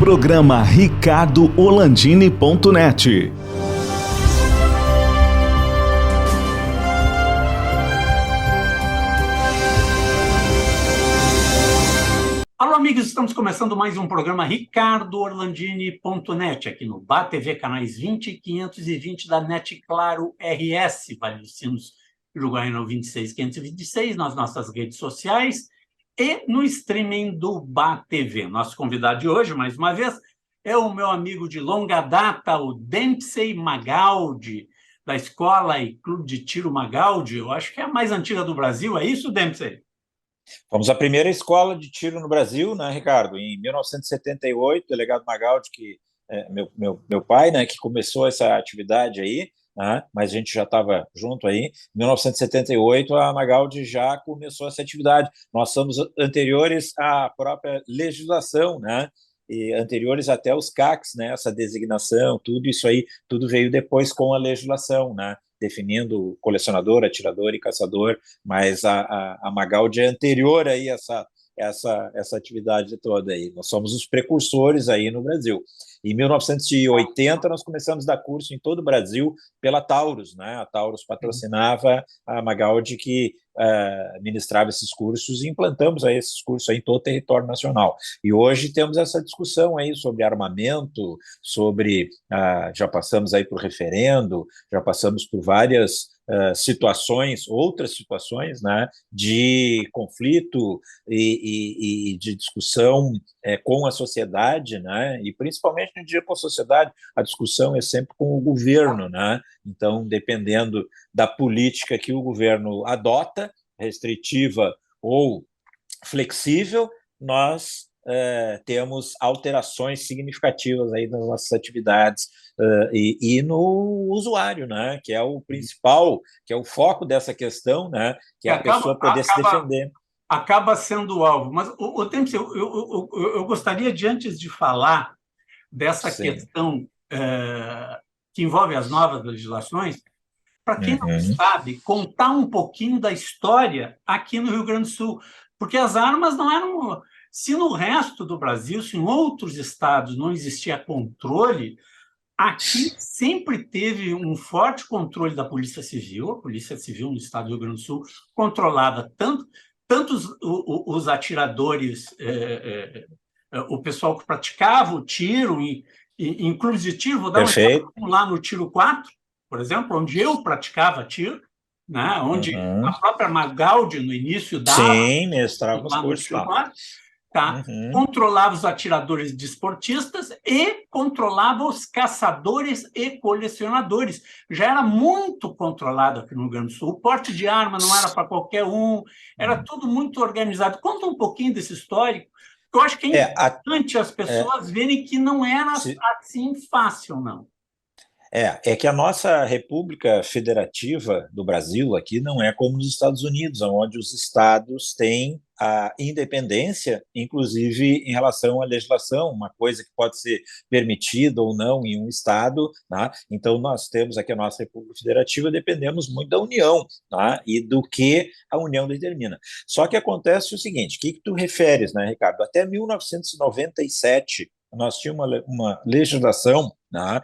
Programa ricardoorlandini.net. Alô, amigos, estamos começando mais um programa ricardoorlandini.net, aqui no BATV, canais 20 e 520 da NET Claro RS, Vale dos Sinos, Uruguaiana 26526, nas nossas redes sociais e no streaming do BATV. Nosso convidado de hoje, mais uma vez, é o meu amigo de longa data, o Dempsey Magaldi, da Escola e Clube de Tiro Magaldi. Eu acho que é a mais antiga do Brasil, é isso, Dempsey? Fomos a primeira escola de tiro no Brasil, né, Ricardo? Em 1978, o delegado Magaldi, que é meu pai, né, que começou essa atividade aí, né, mas a gente já estava junto aí. Em 1978, a Magaldi já começou essa atividade. Nós somos anteriores à própria legislação, né, e anteriores até os CACs, né, essa designação, tudo isso aí, tudo veio depois com a legislação, né, definindo colecionador, atirador e caçador, mas a Magaldi é anterior aí a essa atividade toda aí. Nós somos os precursores aí no Brasil. Em 1980, nós começamos a dar curso em todo o Brasil pela Taurus, né? A Taurus patrocinava a Magaldi, que ministrava esses cursos, e implantamos aí esses cursos aí em todo o território nacional. E hoje temos essa discussão aí sobre armamento, sobre, já passamos aí por referendo, já passamos por várias situações, outras situações, né, de conflito e de discussão com a sociedade, né, e principalmente no dia com a sociedade, a discussão é sempre com o governo, né, então, dependendo da política que o governo adota, restritiva ou flexível, nós temos alterações significativas aí nas nossas atividades e no usuário, né, que é o principal, que é o foco dessa questão, né, que é a pessoa poder se defender. Acaba sendo o alvo. Mas, o Dempsey, eu gostaria de, antes de falar dessa questão que envolve as novas legislações, para quem não sabe, contar um pouquinho da história aqui no Rio Grande do Sul, porque as armas não eram... Se no resto do Brasil, se em outros estados não existia controle, aqui sempre teve um forte controle da Polícia Civil. A Polícia Civil no estado do Rio Grande do Sul controlava tanto os atiradores, o pessoal que praticava o tiro em clubes de tiro. Vou dar um exemplo lá no Tiro 4, por exemplo, onde eu praticava tiro, né? Onde a própria Magaldi, no início, dava... Sim, mestrava os cursos lá. Tá? Controlava os atiradores desportistas e controlava os caçadores e colecionadores. Já era muito controlado aqui no Rio Grande do Sul. O porte de arma não era para qualquer um, era tudo muito organizado. Conta um pouquinho desse histórico, porque eu acho que é importante as pessoas verem que não era assim fácil, não. É que a nossa República Federativa do Brasil aqui não é como nos Estados Unidos, onde os estados têm a independência, inclusive em relação à legislação, uma coisa que pode ser permitida ou não em um estado, né? Então nós temos aqui a nossa República Federativa, dependemos muito da União, né? E do que a União determina. Só que acontece o seguinte, o que tu referes, né, Ricardo? Até 1997, nós tínhamos uma legislação, né?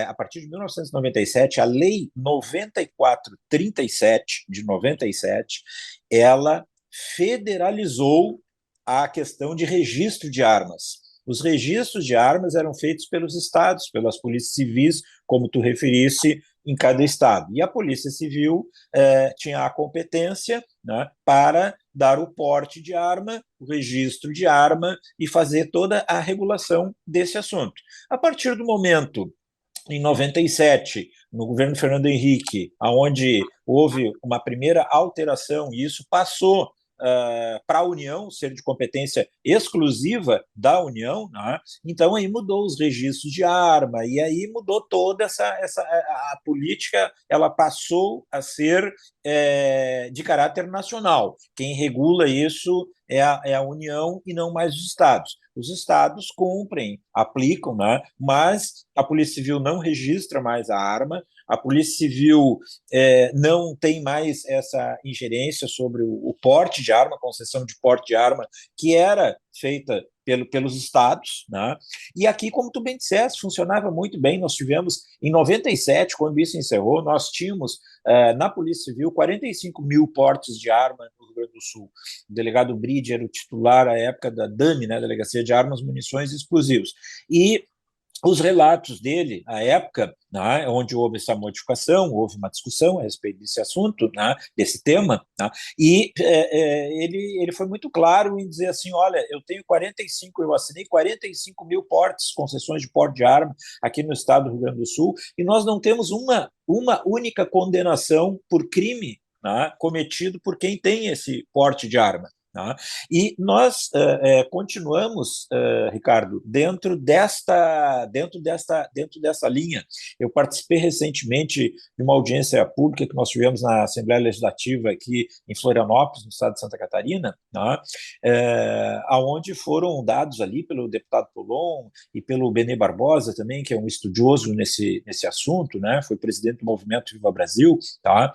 A partir de 1997, a Lei 9437, de 97, ela federalizou a questão de registro de armas. Os registros de armas eram feitos pelos estados, pelas polícias civis, como tu referisse, em cada estado. E a Polícia Civil tinha a competência, né, para dar o porte de arma, o registro de arma e fazer toda a regulação desse assunto. A partir do momento, em 97, no governo Fernando Henrique, onde houve uma primeira alteração, e isso passou para a União, ser de competência exclusiva da União, né? Então aí mudou os registros de arma, e aí mudou toda a política, ela passou a ser de caráter nacional. Quem regula isso é a União e não mais os estados. Os estados cumprem, aplicam, né? Mas a Polícia Civil não registra mais a arma, a Polícia Civil não tem mais essa ingerência sobre o porte de arma, a concessão de porte de arma, que era feita pelos estados, né? E aqui, como tu bem disseste, funcionava muito bem. Nós tivemos, em 97, quando isso encerrou, nós tínhamos na Polícia Civil 45 mil portes de arma no Rio Grande do Sul. O delegado Bride era o titular à época da DAMI, né, Delegacia de Armas, Munições e Explosivos. E os relatos dele, à época, né, onde houve essa modificação, houve uma discussão a respeito desse assunto, né, desse tema, né, e ele foi muito claro em dizer assim, olha, eu assinei 45 mil portes, concessões de porte de arma aqui no estado do Rio Grande do Sul, e nós não temos uma única condenação por crime, né, cometido por quem tem esse porte de arma. Tá? E nós continuamos, Ricardo, dentro desta linha. Eu participei recentemente de uma audiência pública que nós tivemos na Assembleia Legislativa aqui em Florianópolis, no estado de Santa Catarina, tá? Aonde foram dados ali pelo deputado Polon e pelo Benê Barbosa também, que é um estudioso nesse assunto, né? Foi presidente do Movimento Viva Brasil, tá?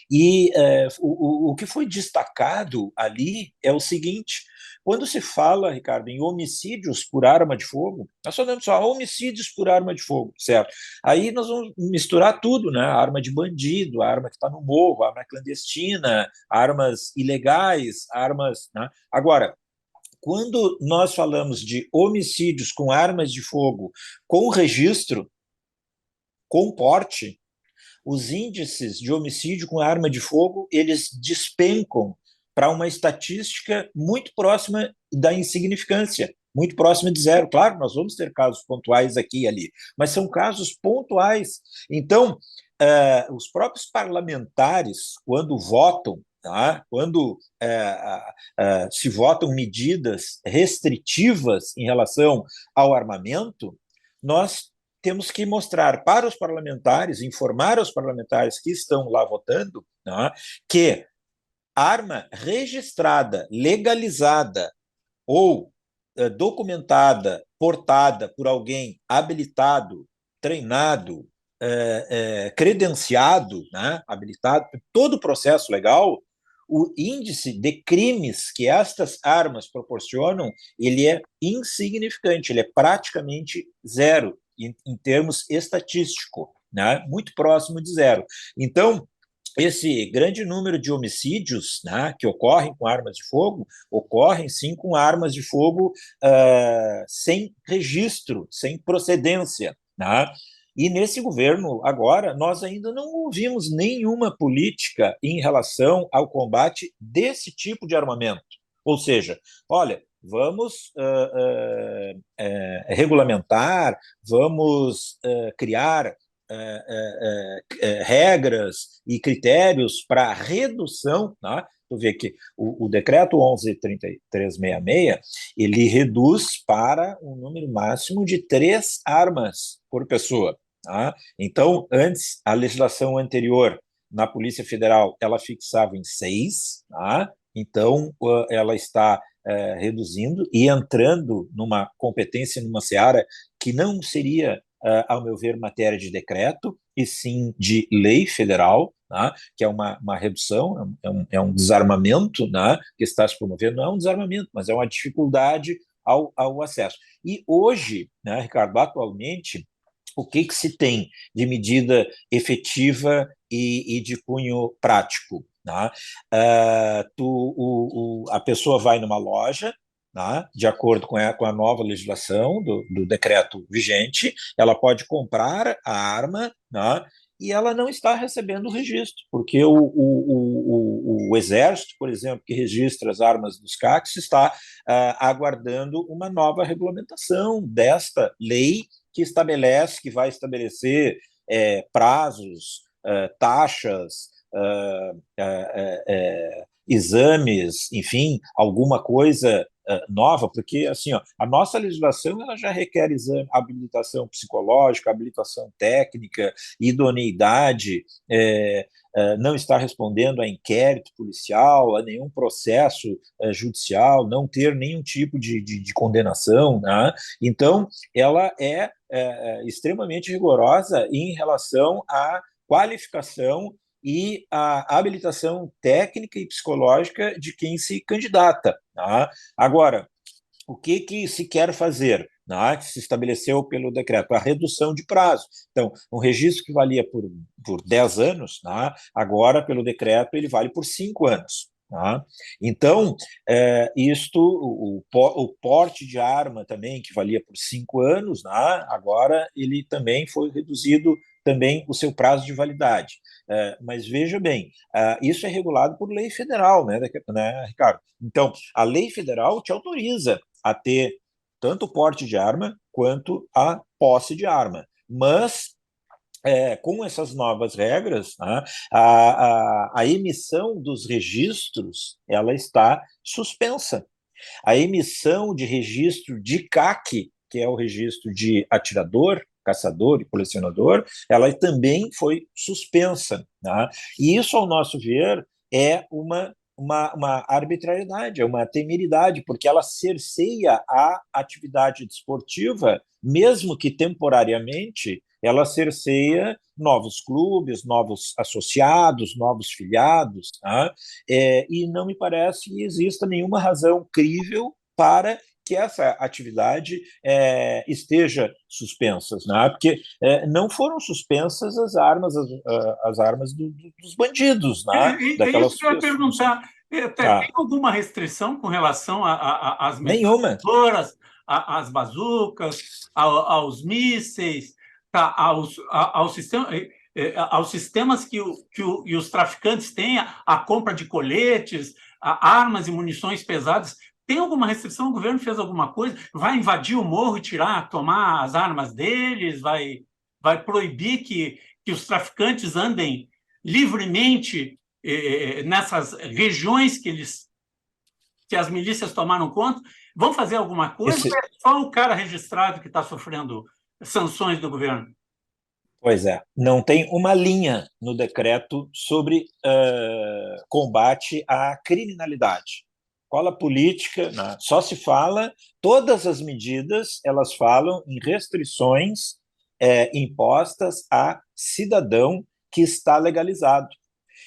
E o que foi destacado ali é o seguinte: quando se fala, Ricardo, em homicídios por arma de fogo, nós falamos só homicídios por arma de fogo, certo? Aí nós vamos misturar tudo, né? A arma de bandido, a arma que está no morro, a arma clandestina, armas ilegais, armas, né? Agora, quando nós falamos de homicídios com armas de fogo, com registro, com porte, os índices de homicídio com arma de fogo, eles despencam para uma estatística muito próxima da insignificância, muito próxima de zero. Claro, nós vamos ter casos pontuais aqui e ali, mas são casos pontuais. Então, os próprios parlamentares, quando votam, tá? Quando se votam medidas restritivas em relação ao armamento, nós temos que mostrar para os parlamentares, informar os parlamentares que estão lá votando, né, que arma registrada, legalizada ou documentada, portada por alguém habilitado, treinado, credenciado, né, habilitado, todo o processo legal, o índice de crimes que estas armas proporcionam, ele é insignificante, ele é praticamente zero em termos estatísticos, né, muito próximo de zero. Então, esse grande número de homicídios, né, que ocorrem com armas de fogo, ocorrem sim com armas de fogo sem registro, sem procedência. Né? E nesse governo, agora, nós ainda não ouvimos nenhuma política em relação ao combate desse tipo de armamento. Ou seja, olha, vamos regulamentar, vamos criar regras e critérios para redução, né? Tu vê que o decreto 11.3366, ele reduz para um número máximo de 3 armas por pessoa. Tá? Então, antes, a legislação anterior na Polícia Federal, ela fixava em 6, tá? Então ela está reduzindo e entrando numa competência, numa seara que não seria, ao meu ver, matéria de decreto, e sim de lei federal, né, que é uma redução, é um desarmamento, né, que está se promovendo. Não é um desarmamento, mas é uma dificuldade ao acesso. E hoje, né, Ricardo, atualmente, o que se tem de medida efetiva e de cunho prático? Né? A pessoa vai numa loja, né, de acordo com a nova legislação do decreto vigente, ela pode comprar a arma, né, e ela não está recebendo o registro, porque o Exército, por exemplo, que registra as armas dos CACs, está aguardando uma nova regulamentação desta lei que vai estabelecer prazos, taxas, exames, enfim, alguma coisa nova, porque assim, ó, a nossa legislação ela já requer exame, habilitação psicológica, habilitação técnica, idoneidade, não estar respondendo a inquérito policial, a nenhum processo judicial, não ter nenhum tipo de condenação, né? Então, ela é extremamente rigorosa em relação à qualificação e a habilitação técnica e psicológica de quem se candidata. Tá? Agora, o que se quer fazer, né, que se estabeleceu pelo decreto? A redução de prazo. Então, um registro que valia por 10 anos, né, agora, pelo decreto, ele vale por 5 anos. Né? Então, o porte de arma também, que valia por 5 anos, né, agora ele também foi reduzido também o seu prazo de validade. Mas veja bem, isso é regulado por lei federal, né, Ricardo? Então, a lei federal te autoriza a ter tanto o porte de arma quanto a posse de arma. Mas, com essas novas regras, né, a emissão dos registros ela está suspensa. A emissão de registro de CAC, que é o registro de atirador, caçador e colecionador, ela também foi suspensa. Né? E isso, ao nosso ver, é uma arbitrariedade, é uma temeridade, porque ela cerceia a atividade desportiva, mesmo que temporariamente, ela cerceia novos clubes, novos associados, novos filiados, tá? E não me parece que exista nenhuma razão crível para que essa atividade esteja suspensa, né? Porque não foram suspensas as armas dos bandidos, né? É isso que eu ia pessoas. perguntar. Tem alguma restrição com relação às Nenhuma. metralhadoras, às bazucas, aos mísseis, tá, aos sistemas que os traficantes têm, a compra de coletes, armas e munições pesadas? Tem alguma restrição? O governo fez alguma coisa? Vai invadir o morro e tomar as armas deles? Vai proibir que os traficantes andem livremente nessas regiões que as milícias tomaram conta? Vão fazer alguma coisa ou é só o cara registrado que está sofrendo sanções do governo? Pois é, não tem uma linha no decreto sobre combate à criminalidade. Qual a política? Né? Só se fala, todas as medidas, elas falam em restrições impostas a cidadão que está legalizado.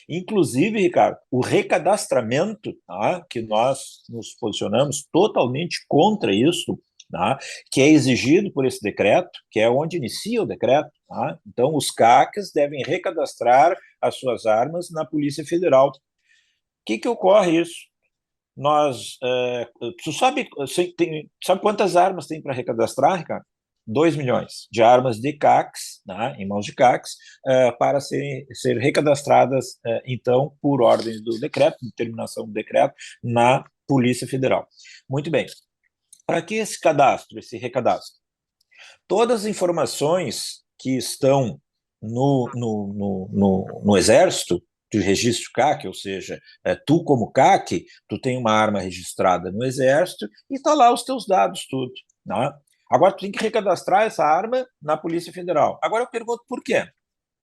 Inclusive, Ricardo, o recadastramento, tá, que nós nos posicionamos totalmente contra isso, tá, que é exigido por esse decreto, que é onde inicia o decreto. Tá? Então, os CACs devem recadastrar as suas armas na Polícia Federal. O que ocorre isso? Tu sabe quantas armas tem para recadastrar, Ricardo? 2 milhões de armas de CACs, né, em mãos de CACs, para ser recadastradas, então, por ordem do decreto, determinação do decreto, na Polícia Federal. Muito bem. Para que esse recadastro? Todas as informações que estão no Exército, de registro CAC, ou seja, tu como CAC, tu tem uma arma registrada no Exército e está lá os teus dados, tudo. Né? Agora, tu tem que recadastrar essa arma na Polícia Federal. Agora eu pergunto por quê?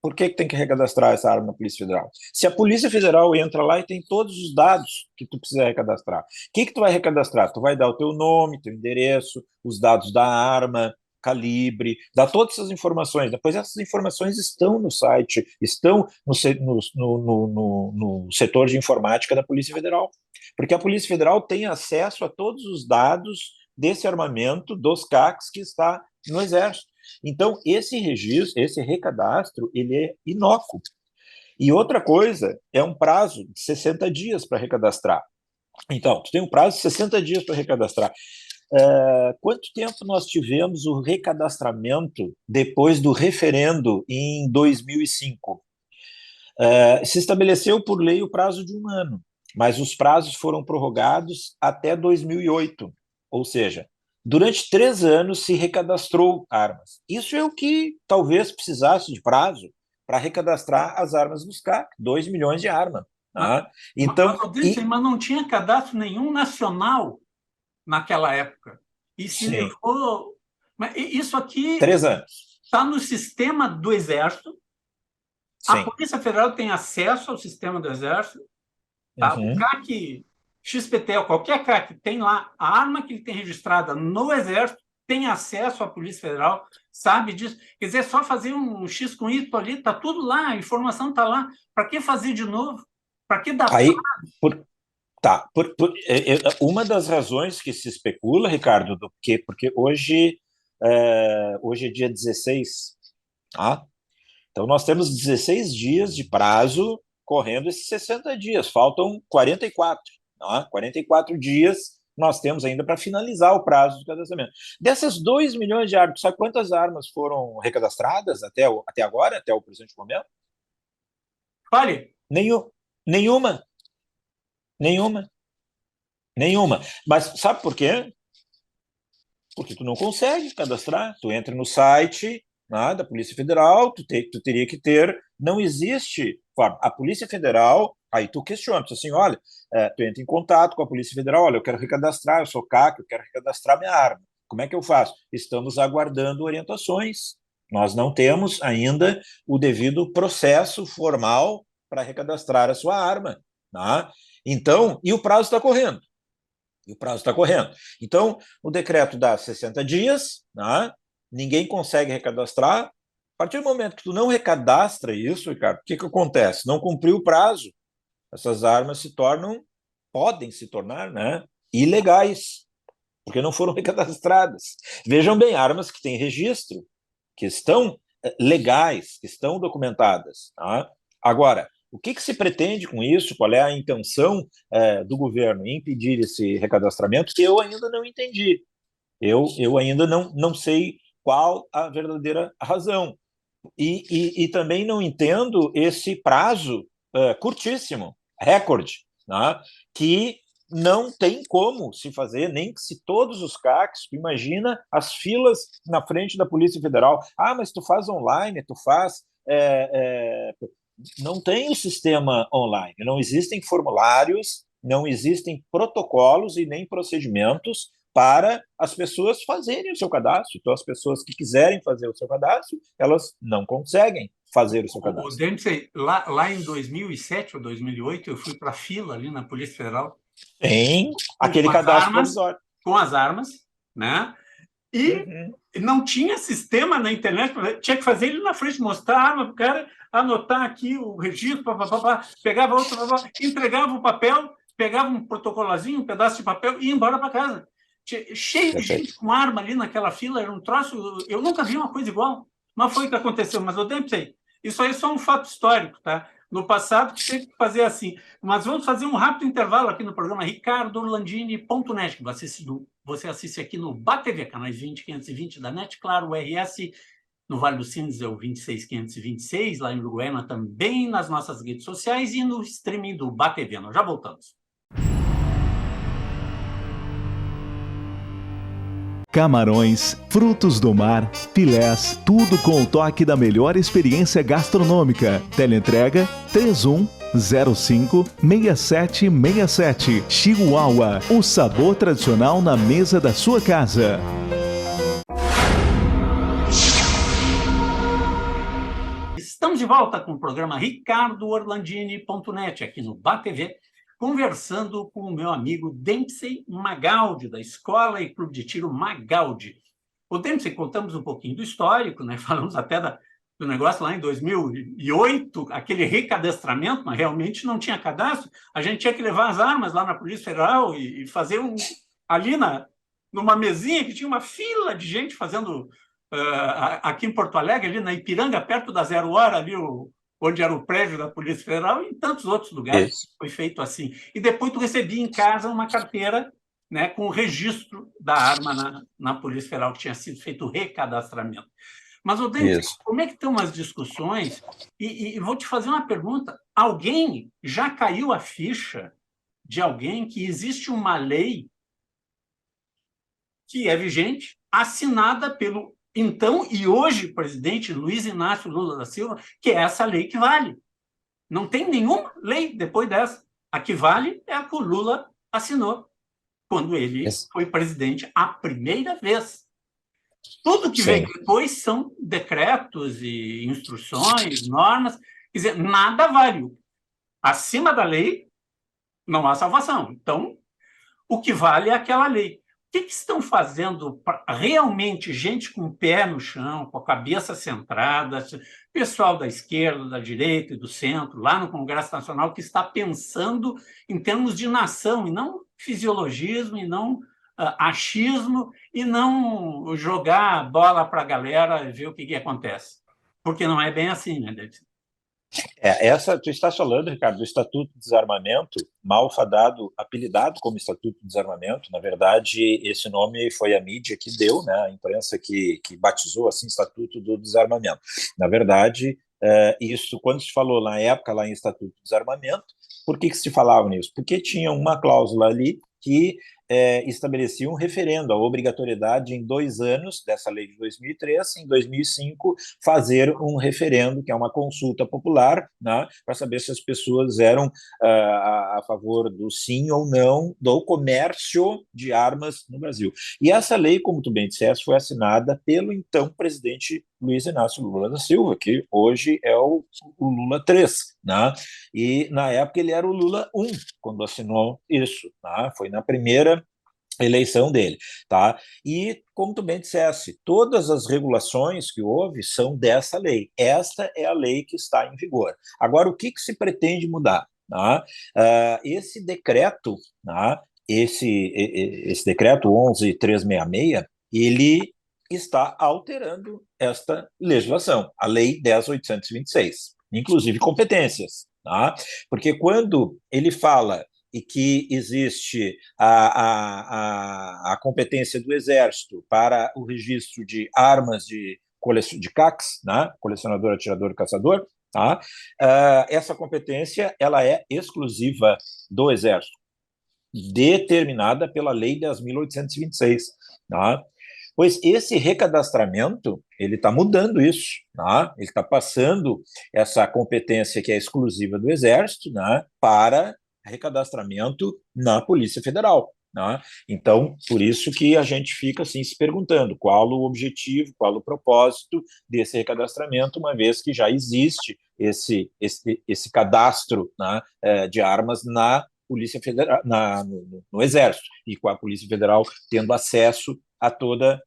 Por que tem que recadastrar essa arma na Polícia Federal? Se a Polícia Federal entra lá e tem todos os dados que tu precisa recadastrar, o que tu vai recadastrar? Tu vai dar o teu nome, teu endereço, os dados da arma, calibre, dá todas essas informações. Depois essas informações estão no site, estão no setor de informática da Polícia Federal, porque a Polícia Federal tem acesso a todos os dados desse armamento dos CACs que está no Exército. Então, esse registro, esse recadastro, ele é inócuo. E outra coisa, é um prazo de 60 dias para recadastrar. Então, tu tem um prazo de 60 dias para recadastrar. Quanto tempo nós tivemos o recadastramento depois do referendo em 2005? Se estabeleceu por lei o prazo de 1 ano, mas os prazos foram prorrogados até 2008, ou seja, durante 3 anos se recadastrou armas. Isso é o que talvez precisasse de prazo para recadastrar as armas dos CAC, 2 milhões de armas. Tá? Então, mas não tinha cadastro nenhum nacional naquela época. E se levou. Mas isso aqui 3 anos. Está no sistema do Exército. Sim. A Polícia Federal tem acesso ao sistema do Exército. Tá? O CAC XPTL, qualquer CAC tem lá a arma que ele tem registrada no Exército, tem acesso à Polícia Federal, sabe disso. Quer dizer, é só fazer um X com Y ali, está tudo lá, a informação está lá. Para que fazer de novo? Para que dar aí, Tá. Uma das razões que se especula, Ricardo, porque hoje é dia 16, tá? Então nós temos 16 dias de prazo correndo esses 60 dias, faltam 44, tá? 44 dias nós temos ainda para finalizar o prazo do cadastramento. Dessas 2 milhões de armas, sabe quantas armas foram recadastradas até agora, até o presente momento? Fale. Nenhuma, nenhuma, nenhuma. Mas sabe por quê? Porque tu não consegue cadastrar. Tu entra no site, né, da Polícia Federal, tu teria que ter. Não existe forma. A Polícia Federal, aí tu questiona, tu assim, olha, tu entra em contato com a Polícia Federal, olha, eu quero recadastrar, eu sou CAC, eu quero recadastrar minha arma. Como é que eu faço? Estamos aguardando orientações. Nós não temos ainda o devido processo formal para recadastrar a sua arma. Né? Então, e o prazo está correndo. Então, o decreto dá 60 dias, né? Ninguém consegue recadastrar. A partir do momento que tu não recadastra isso, Ricardo, o que acontece? Não cumpriu o prazo. Essas armas podem se tornar, né, ilegais, porque não foram recadastradas. Vejam bem, armas que têm registro, que estão legais, que estão documentadas. Tá? Agora, o que se pretende com isso? Qual é a intenção do governo em impedir esse recadastramento? Que eu ainda não entendi. Eu ainda não sei qual a verdadeira razão. E também não entendo esse prazo curtíssimo, recorde, né? Que não tem como se fazer, nem que se todos os CACs, tu imagina as filas na frente da Polícia Federal. Ah, mas tu faz online, tu faz... não tem o sistema online, não existem formulários, não existem protocolos e nem procedimentos para as pessoas fazerem o seu cadastro. Então, as pessoas que quiserem fazer o seu cadastro, elas não conseguem fazer o seu cadastro. O Dempsey, lá em 2007 ou 2008, eu fui para a fila ali na Polícia Federal. Tem aquele cadastro provisório. Com as armas, né? E não tinha sistema na internet, tinha que fazer ele na frente, mostrar a arma para o cara, anotar aqui o registro, pegava outro, entregava o papel, pegava um protocolozinho, um pedaço de papel e ia embora para casa. Cheio de gente com arma ali naquela fila, era um troço. Eu nunca vi uma coisa igual. Mas foi o que aconteceu. Mas eu Dempsey, isso aí é só um fato histórico, tá? No passado, tinha que fazer assim. Mas vamos fazer um rápido intervalo aqui no programa ricardoorlandini.net, que você assiste aqui no BATV, canais 20 e 520 da NET, claro, o RS, no Vale dos Sinos é o 26526, lá em Uruguaiana também, nas nossas redes sociais e no streaming do BATV. Nós já voltamos. Camarões, frutos do mar, filés, tudo com o toque da melhor experiência gastronômica. Teleentrega 3105-6767. Chihuahua, o sabor tradicional na mesa da sua casa. Estamos de volta com o programa ricardoorlandini.net, aqui no BATV, conversando com o meu amigo Dempsey Magaldi, da Escola e Clube de Tiro Magaldi. O Dempsey, contamos um pouquinho do histórico, né? Falamos até do negócio lá em 2008, aquele recadastramento, mas realmente não tinha cadastro. A gente tinha que levar as armas lá na Polícia Federal e fazer ali numa mesinha que tinha uma fila de gente fazendo aqui em Porto Alegre, ali na Ipiranga, perto da Zero Hora, ali onde era o prédio da Polícia Federal, e em tantos outros lugares. Isso. Foi feito assim. E depois tu recebia em casa uma carteira, né, com o registro da arma na Polícia Federal, que tinha sido feito o recadastramento. Mas, o Dempsey, como é que estão as discussões? E vou te fazer uma pergunta. Alguém já caiu a ficha de alguém que existe uma lei que é vigente, assinada pelo então e hoje presidente Luiz Inácio Lula da Silva, que é essa lei que vale? Não tem nenhuma lei depois dessa. A que vale é a que o Lula assinou quando ele foi presidente a primeira vez. Tudo que vem depois são decretos e instruções, normas. Quer dizer, nada vale. Acima da lei, não há salvação. Então, o que vale é aquela lei. que estão fazendo realmente gente com o pé no chão, com a cabeça centrada, pessoal da esquerda, da direita e do centro, lá no Congresso Nacional, que está pensando em termos de nação, e não fisiologismo, e não achismo, e não jogar a bola para a galera e ver o que acontece. Porque não é bem assim, né, David? Tu estás falando, Ricardo, do Estatuto de Desarmamento, malfadado, apelidado como Estatuto de Desarmamento. Na verdade, esse nome foi a mídia que deu, né, a imprensa que batizou assim Estatuto do Desarmamento. Na verdade, isso, quando se falou na época lá em Estatuto de Desarmamento, por que se falava nisso? Porque tinha uma cláusula ali que estabelecia um referendo, a obrigatoriedade em 2 anos dessa lei de 2003, em 2005, fazer um referendo, que é uma consulta popular, né, para saber se as pessoas eram a favor do sim ou não do comércio de armas no Brasil. E essa lei, como tu bem disseste, foi assinada pelo então presidente Luiz Inácio Lula da Silva, que hoje é o Lula 3, né? E na época ele era o Lula 1, quando assinou isso, né? Foi na primeira eleição dele, tá? E, como tu bem disseste, todas as regulações que houve são dessa lei. Esta é a lei que está em vigor. Agora, o que se pretende mudar? Tá? Esse decreto, tá? Esse decreto 11.366, ele está alterando esta legislação, a Lei 10.826, inclusive competências, tá? Porque quando ele fala e que existe a competência do Exército para o registro de armas de CACs, né? Colecionador, atirador e caçador, tá? Essa competência ela é exclusiva do Exército, determinada pela Lei 10.826, tá? Pois esse recadastramento, ele está mudando isso, tá? Ele está passando essa competência que é exclusiva do Exército, né, para recadastramento na Polícia Federal, né? Então, por isso que a gente fica assim se perguntando qual o objetivo, qual o propósito desse recadastramento, uma vez que já existe esse cadastro, né, de armas na Polícia Federal, no Exército, e com a Polícia Federal tendo acesso a toda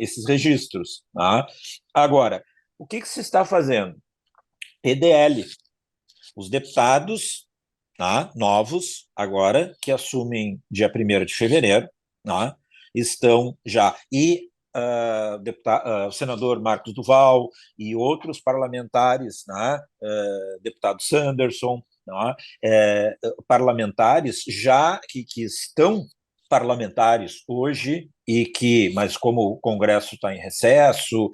esses registros. Tá? Agora, o que se está fazendo? PDL. Os deputados, tá, novos, agora, que assumem dia 1º de fevereiro, tá, estão já. E o senador Marcos Duval e outros parlamentares, né, deputado Sanderson, né, parlamentares já que estão parlamentares hoje mas como o Congresso está em recesso,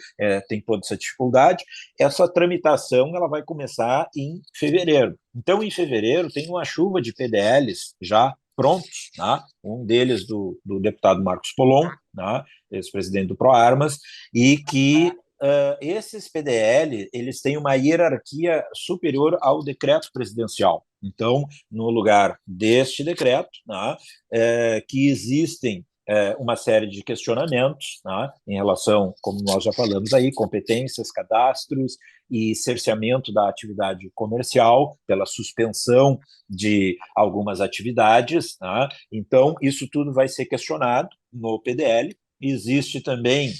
tem toda essa dificuldade, essa tramitação ela vai começar em fevereiro. Então, em fevereiro, tem uma chuva de PDLs já prontos, né? Um deles do deputado Marcos Polon, né? Ex-presidente do ProArmas, e que esses PDL eles têm uma hierarquia superior ao decreto presidencial. Então, no lugar deste decreto, né, que existem uma série de questionamentos, né, em relação, como nós já falamos aí, competências, cadastros e cerceamento da atividade comercial pela suspensão de algumas atividades, né? Então, isso tudo vai ser questionado no PDL. Existe também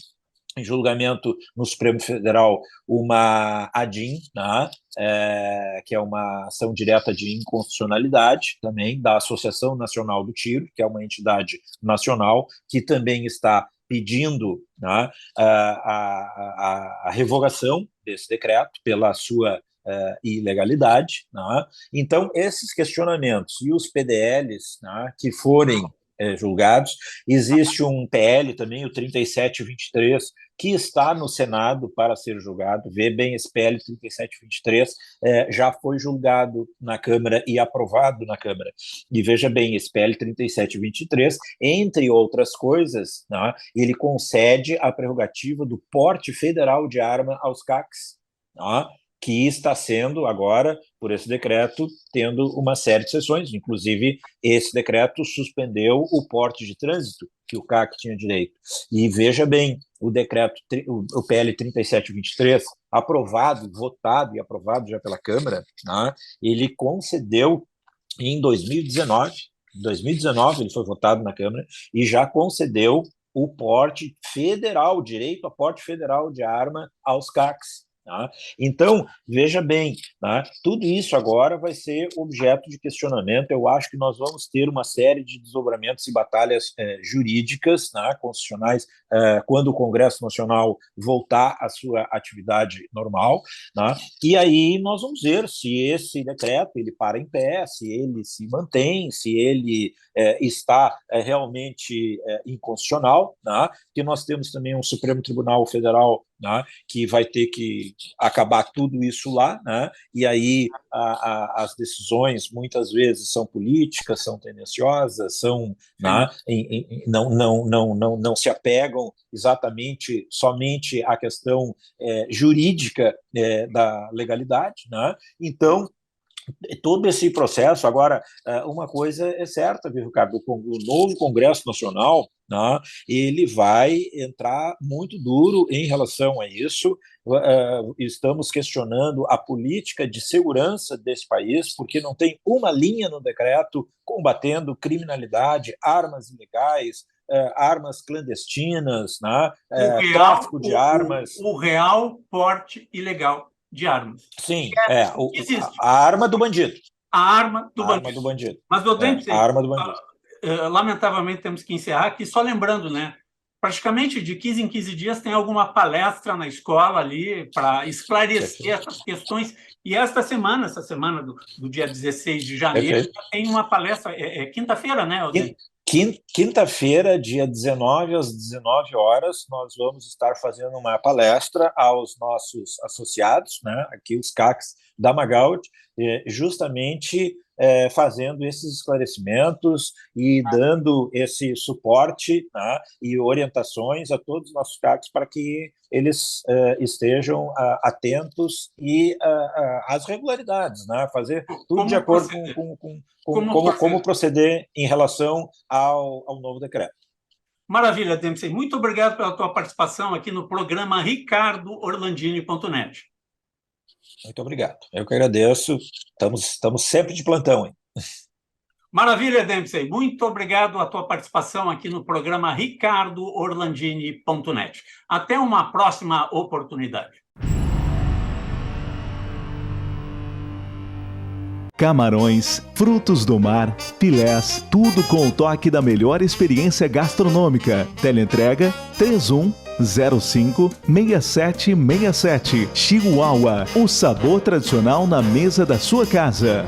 em julgamento no Supremo Federal uma ADIM, né, que é uma ação direta de inconstitucionalidade, também da Associação Nacional do Tiro, que é uma entidade nacional, que também está pedindo, né, a revogação desse decreto pela sua ilegalidade. Né? Então, esses questionamentos e os PDLs, né, que forem julgados. Existe um PL também, o 3723, que está no Senado para ser julgado. Vê bem, esse PL 3723 já foi julgado na Câmara e aprovado na Câmara. E veja bem, esse PL 3723, entre outras coisas, né, ele concede a prerrogativa do porte federal de arma aos CACs, né, que está sendo agora, por esse decreto, tendo uma série de sessões. Inclusive, esse decreto suspendeu o porte de trânsito que o CAC tinha direito. E veja bem, o decreto, o PL 3723, aprovado, votado e aprovado já pela Câmara, né, ele concedeu em 2019 2019 ele foi votado na Câmara e já concedeu o porte federal, direito a porte federal de arma aos CACs. Tá? Então, veja bem, tá? Tudo isso agora vai ser objeto de questionamento. Eu acho que nós vamos ter uma série de desdobramentos e batalhas jurídicas, tá? Constitucionais, quando o Congresso Nacional voltar à sua atividade normal. Tá? E aí nós vamos ver se esse decreto ele para em pé, se ele se mantém, se ele está realmente inconstitucional, tá? Porque nós temos também um Supremo Tribunal Federal, né, que vai ter que acabar tudo isso lá, né, e aí as decisões muitas vezes são políticas, são tendenciosas, são, né, não se apegam exatamente somente à questão jurídica da legalidade, né? Então, todo esse processo, agora, uma coisa é certa, viu, Ricardo, o novo Congresso Nacional, né, ele vai entrar muito duro em relação a isso. Estamos questionando a política de segurança desse país, porque não tem uma linha no decreto combatendo criminalidade, armas ilegais, armas clandestinas, né, tráfico de armas. O real porte ilegal de armas. Sim, a arma do bandido. A arma do bandido. Mas, a arma do bandido. Lamentavelmente, temos que encerrar aqui, só lembrando, né? Praticamente de 15 em 15 dias tem alguma palestra na escola ali para esclarecer essas questões. E essa semana do dia 16 de janeiro, tem uma palestra, quinta-feira, né, Odente? Quinta-feira, dia 19, às 19 horas, nós vamos estar fazendo uma palestra aos nossos associados, né, aqui os CACs da Magaldi, justamente fazendo esses esclarecimentos e dando esse suporte, né, e orientações a todos os nossos CACs para que eles estejam atentos e às regularidades, né, fazer tudo de acordo com como proceder em relação ao novo decreto. Maravilha, Dempsey. Muito obrigado pela tua participação aqui no programa ricardoorlandini.net. Muito obrigado. Eu que agradeço. Estamos sempre de plantão, hein? Maravilha, Dempsey. Muito obrigado a tua participação aqui no programa ricardoorlandini.net. Até uma próxima oportunidade. Camarões, frutos do mar, filés, tudo com o toque da melhor experiência gastronômica. Teleentrega 3105-6767. Chihuahua, o sabor tradicional na mesa da sua casa.